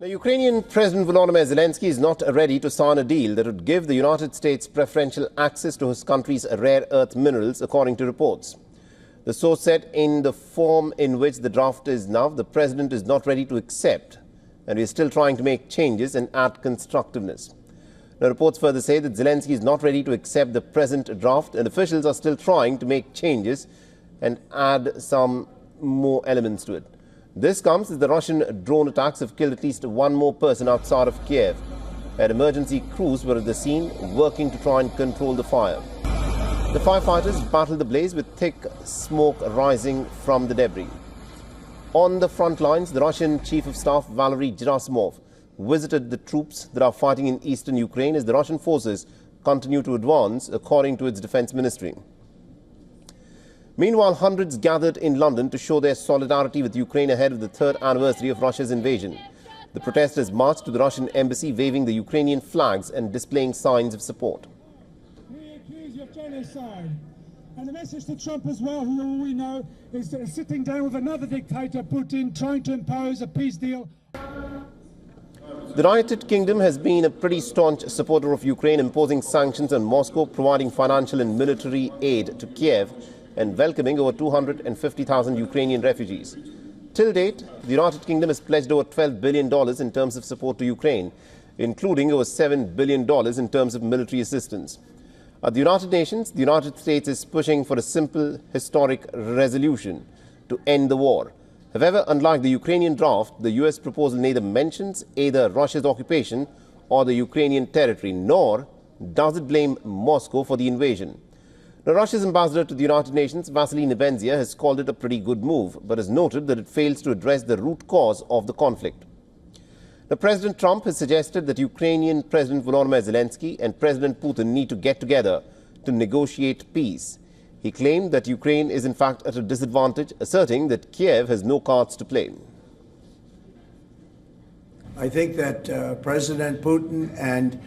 The Ukrainian President Volodymyr Zelensky is not ready to sign a deal that would give the United States preferential access to his country's rare earth minerals, according to reports. The source said in the form in which the draft is now, the president is not ready to accept, and we are still trying to make changes and add constructiveness. The reports further say that Zelensky is not ready to accept the present draft, and officials are still trying to make changes and add some more elements to it. This comes as the Russian drone attacks have killed at least one more person outside of Kiev, and emergency crews were at the scene working to try and control the fire. The firefighters battled the blaze with thick smoke rising from the debris. On the front lines, the Russian Chief of Staff Valery Gerasimov visited the troops that are fighting in eastern Ukraine as the Russian forces continue to advance, according to its defense ministry. Meanwhile, hundreds gathered in London to show their solidarity with Ukraine ahead of the third anniversary of Russia's invasion. The protesters marched to the Russian embassy waving the Ukrainian flags and displaying signs of support. We accuse you of genocide. And the message to Trump as well, who all we know is sitting down with another dictator, Putin, trying to impose a peace deal. The United Kingdom has been a pretty staunch supporter of Ukraine, imposing sanctions on Moscow, providing financial and military aid to Kiev, and welcoming over 250,000 Ukrainian refugees. Till date, the United Kingdom has pledged over $12 billion in terms of support to Ukraine, including over $7 billion in terms of military assistance. At the United Nations, the United States is pushing for a simple, historic resolution to end the war. However, unlike the Ukrainian draft, the US proposal neither mentions either Russia's occupation or the Ukrainian territory, nor does it blame Moscow for the invasion. Now, Russia's ambassador to the United Nations, Vasily Nebenzia, has called it a pretty good move, but has noted that it fails to address the root cause of the conflict. Now, President Trump has suggested that Ukrainian President Volodymyr Zelensky and President Putin need to get together to negotiate peace. He claimed that Ukraine is in fact at a disadvantage, asserting that Kiev has no cards to play. I think that President Putin and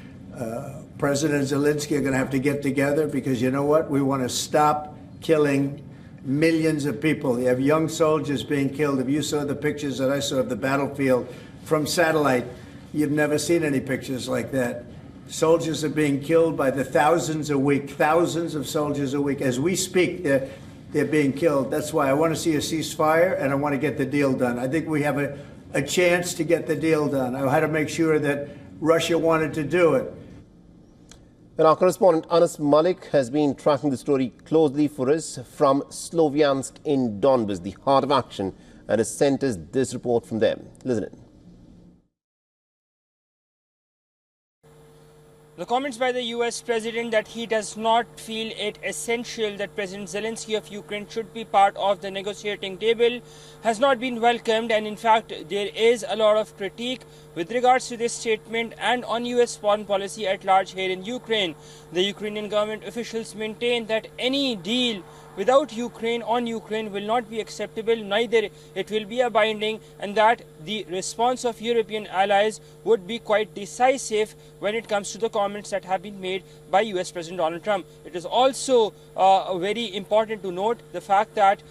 President Zelensky are going to have to get together because, you know what, we want to stop killing millions of people. You have young soldiers being killed. If you saw the pictures that I saw of the battlefield from satellite, you've never seen any pictures like that. Soldiers are being killed by the thousands a week, thousands of soldiers a week. As we speak, they're being killed. That's why I want to see a ceasefire and I want to get the deal done. I think we have a chance to get the deal done. I had to make sure that Russia wanted to do it. And our correspondent Anas Malik has been tracking the story closely for us from Sloviansk in Donbas, the heart of action, and has sent us this report from them. Listen in. The comments by the US president that he does not feel it essential that President Zelensky of Ukraine should be part of the negotiating table has not been welcomed, and in fact there is a lot of critique with regards to this statement and on US foreign policy at large here in Ukraine. The Ukrainian government officials maintain that any deal without Ukraine on Ukraine will not be acceptable, neither it will be a binding, and that the response of European allies would be quite decisive when it comes to the comments that have been made by US President Donald Trump. It is also very important to note the fact that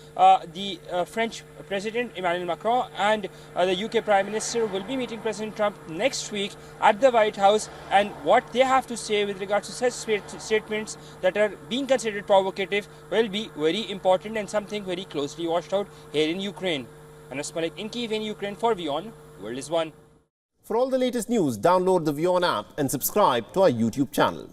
the French President Emmanuel Macron and the UK Prime Minister will be meeting President Trump next week at the White House, and what they have to say with regards to such statements that are being considered provocative will be very important and something very closely watched out here in Ukraine. Anas Malik in Kyiv in Ukraine for WION World is One. For all the latest news, download the WION app and subscribe to our YouTube channel.